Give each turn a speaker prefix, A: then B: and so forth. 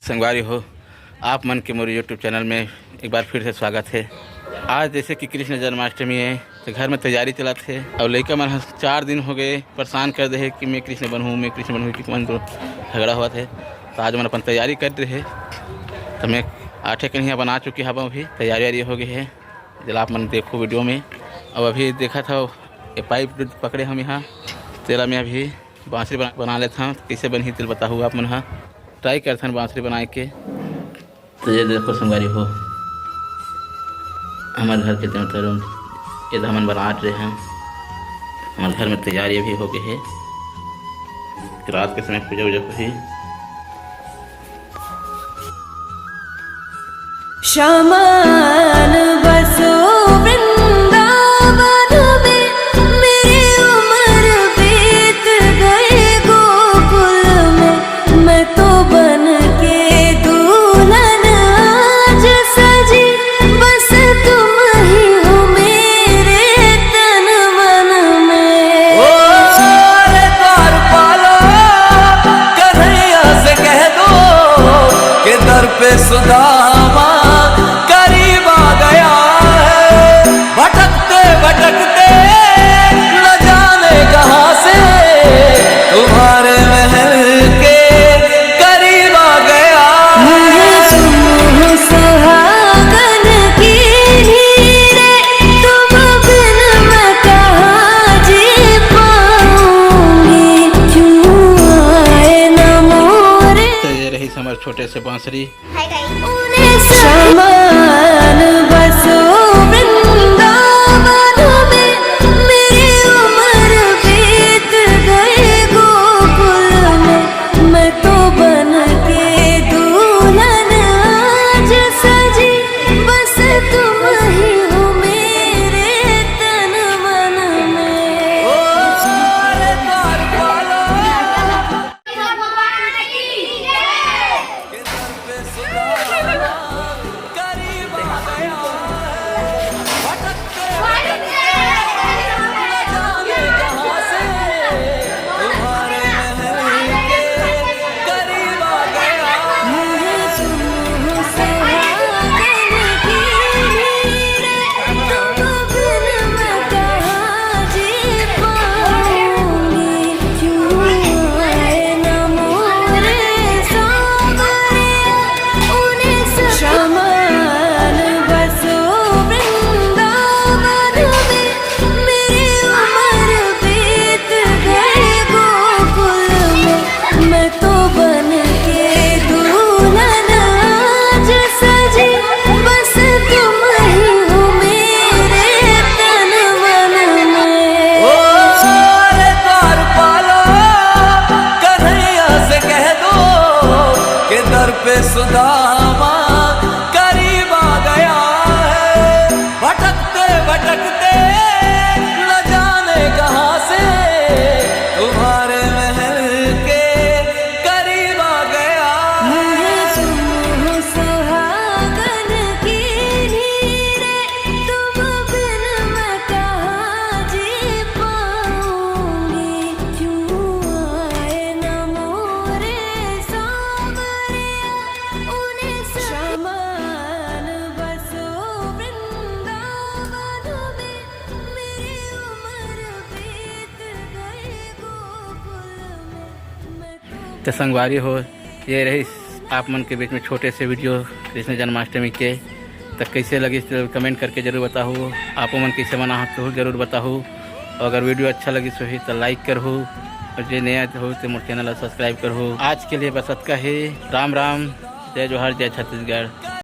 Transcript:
A: संगवारी हो आप मन के मोरे यूट्यूब चैनल में एक बार फिर से स्वागत है। आज जैसे कि कृष्ण जन्माष्टमी है तो घर में तैयारी चलत है और लड़का मन 4 दिन हो गए परेशान कर दे है कि मैं कृष्ण बनूँ कि मन तो झगड़ा हुआ थे। तो आज मन अपन तैयारी कर रहे तो मैं 8 कन्हैया बना चुकी हूँ। अभी तैयारी हो गई है, जला आप मन देखो वीडियो में। और अभी देखा था ये पाइप पकड़े हम यहाँ तेरा में अभी बाँसुरी बना लेता हूँ। कैसे बनी तिल बता हुआ आप मन हाँ ट्राई करते हैं बाँसुरी बनाए के। तो ये देखो संगवारी हो हमारे घर के तरफ ये हमन बना रहे हैं। हमारे घर में तैयारी भी हो गई है, रात के समय पूजा वूजा हुई।
B: श्यामान बसो वृंदावन में, मेरी उम्र बीत गई गोकुल में। मैं तो बन के दुल्हन आज सजी, बस तुम ही हो मेरे तन मन में।
C: ओ रे द्वार पालो कन्हैया से कह दो कि दर पे सुदामा करीब आ गया है। भटकते भटकते न जाने कहाँ से तुम्हारे महल के करीब आ गया है।
B: तुम सुहागन की हीरे, तुम बिन मैं कहाँ जी पाऊंगी। क्यों आए न मोरे
A: तो ये रही हमारे छोटे से बाँसुरी।
B: समान बसो वृंदावन में, मेरी उम्र बीत गई गोकुल में। मैं तो बन के दुल्हन आज सजी, बस तुम ही हो मेरे तन मन में।
C: ओ रे द्वार पालो के दर पे सुदामा करीब आ गया है। भटकते भटकते न जाने कहाँ से तुम्हारे महल के करीब आ गया है।
B: तुम सुहागन की हीरे, तुम बिन मैं कहाँ जी पाऊंगी। क्यों आए न मोरे सांवरिया, उन्हें समान बसो वृंदावन में, मेरी उम्र बीत गई गोकुल में। मैं तो बन के दुल्हन आज सजी, बस तुम ही हो मेरे तन मन में।
C: ओ रे द्वार पालो कन्हैया से कह दो कि दर पे सुदामा करीब आ गया है। भटकते भटकते न जाने कहाँ से तुम्हारे महल के करीब आ गया है।
B: तुम सुहागन की हीरे, तुम बिन मैं कहाँ जी पाऊंगी। क्यों आए न मोरे सांवरिया, उन्हें समान बसो वृंदावन में, मेरी उम्र बीत गई गोकुल में। मैं
A: तो संगवारी हो ये रही आप मन के बीच में छोटे से वीडियो कृष्ण जन्माष्टमी के। तो कैसे लगी तो कमेंट करके ज़रूर बताओ। आप मन कैसे बना तो ज़रूर बताओ। और अगर वीडियो अच्छा लगी तो लाइक करो और जो नया हो तो मोर चैनल सब्सक्राइब करो। आज के लिए बस अतका है। राम राम, जय जोहार, जय छत्तीसगढ़।